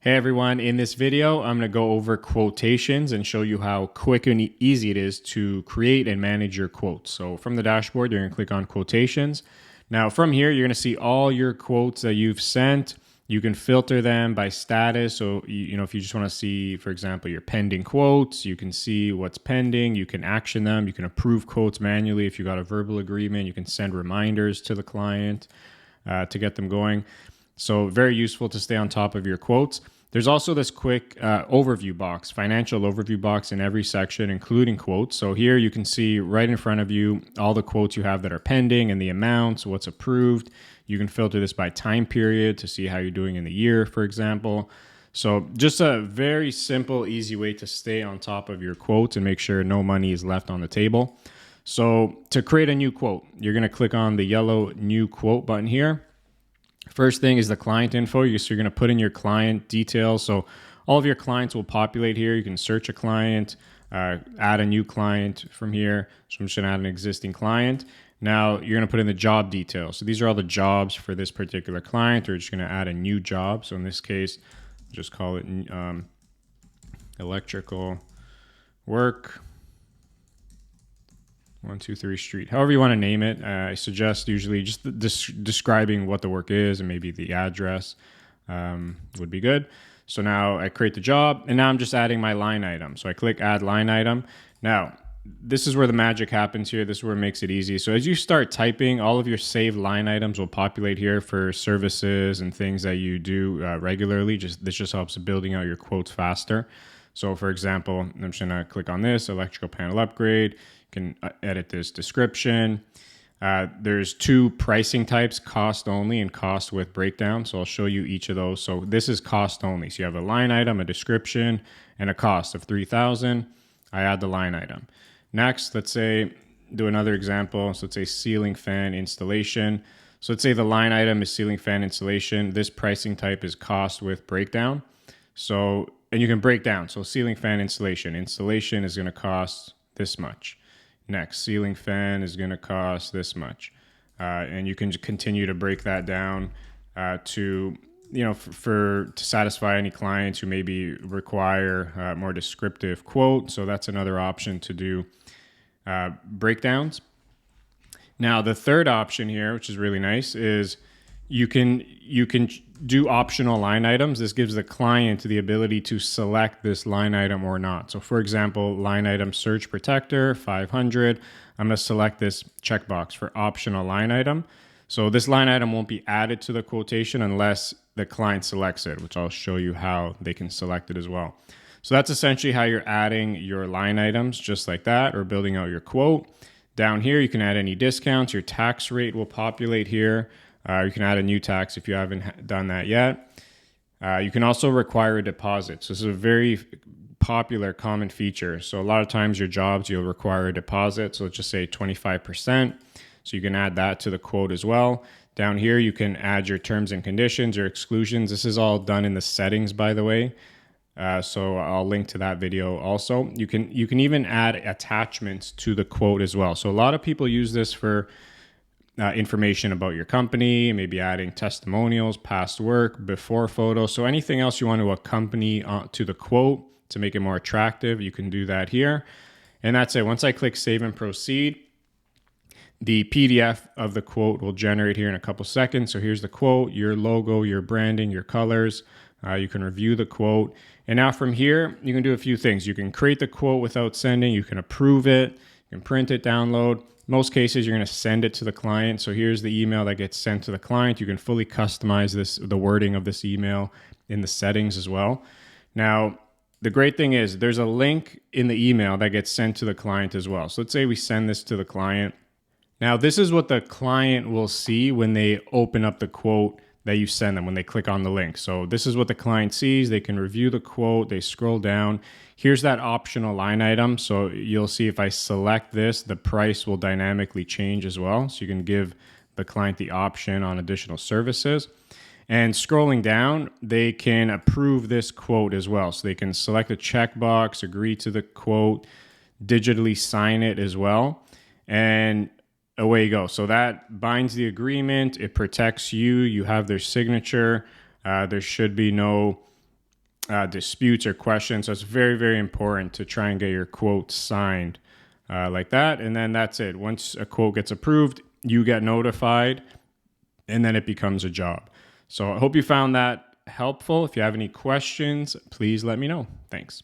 Hey everyone, in this video, I'm going to go over quotations and show you how quick and easy it is to create and manage your quotes. So from the dashboard, you're going to click on quotations. Now from here, you're going to see all your quotes that you've sent. You can filter them by status. So, if you just want to see, for example, your pending quotes, you can see what's pending. You can action them. You can approve quotes manually. If you got a verbal agreement, you can send reminders to the client to get them going. So very useful to stay on top of your quotes. There's also this quick overview box, financial overview box in every section, including quotes. So here you can see right in front of you all the quotes you have that are pending and the amounts, what's approved. You can filter this by time period to see how you're doing in the year, for example. So just a very simple, easy way to stay on top of your quotes and make sure no money is left on the table. So to create a new quote, you're going to click on the yellow new quote button here. First thing is the client info. So you're going to put in your client details. So all of your clients will populate here. You can search a client, add a new client from here. So I'm just going to add an existing client. Now you're going to put in the job details. So these are all the jobs for this particular client. We're just going to add a new job. So in this case, just call it electrical work 123 Street. However you want to name it. I suggest usually just describing what the work is and maybe the address would be good. So now I create the job and now I'm just adding my line item. So I click add line item. Now this is where the magic happens here. This is where it makes it easy. So as you start typing, all of your saved line items will populate here for services and things that you do regularly. This just helps building out your quotes faster. So for example, I'm just gonna click on this electrical panel upgrade. Can edit this description. There's two pricing types, cost only and cost with breakdown. So I'll show you each of those. So this is cost only. So you have a line item, a description, and a cost of $3,000. I add the line item. Next, let's say, do another example. So let's say ceiling fan installation. So let's say the line item is ceiling fan installation. This pricing type is cost with breakdown. So, and you can break down. So ceiling fan installation. Installation is going to cost this much. Next, ceiling fan is going to cost this much. And you can continue to break that down to satisfy any clients who maybe require a more descriptive quote. So that's another option to do breakdowns. Now, the third option here, which is really nice, is you can do optional line items. This gives the client the ability to select this line item or not. So for example, line item surge protector, 500. I'm going to select this checkbox for optional line item. So this line item won't be added to the quotation unless the client selects it, which I'll show you how they can select it as well. So that's essentially how you're adding your line items just like that, or building out your quote. Down here, you can add any discounts. Your tax rate will populate here. You can add a new tax if you haven't done that yet. You can also require a deposit. So this is a very popular common feature. So a lot of times your jobs, you'll require a deposit. So let's just say 25%. So you can add that to the quote as well. Down here, you can add your terms and conditions, your exclusions. This is all done in the settings, by the way. So I'll link to that video also. You can even add attachments to the quote as well. So a lot of people use this for information about your company, maybe adding testimonials, past work, before photos. So anything else you want to accompany to the quote to make it more attractive, you can do that here. And that's it. Once I click save and proceed, the PDF of the quote will generate here in a couple seconds. So here's the quote, your logo, your branding, your colors. You can review the quote. And now from here, you can do a few things. You can create the quote without sending. You can approve it. You can print it, download. Most cases, you're going to send it to the client. So here's the email that gets sent to the client. You can fully customize the wording of this email in the settings as well. Now, the great thing is there's a link in the email that gets sent to the client as well. So let's say we send this to the client. Now, this is what the client will see when they open up the quote that you send them when they click on the link. So this is what the client sees. They can review the quote. They scroll down. Here's that optional line item. So you'll see if I select this, the price will dynamically change as well. So you can give the client the option on additional services. And scrolling down, they can approve this quote as well. So they can select a checkbox, agree to the quote, digitally sign it as well. And away you go. So that binds the agreement. It protects you. You have their signature. There should be no disputes or questions. So it's very, very important to try and get your quote signed like that. And then that's it. Once a quote gets approved, you get notified and then it becomes a job. So I hope you found that helpful. If you have any questions, please let me know. Thanks.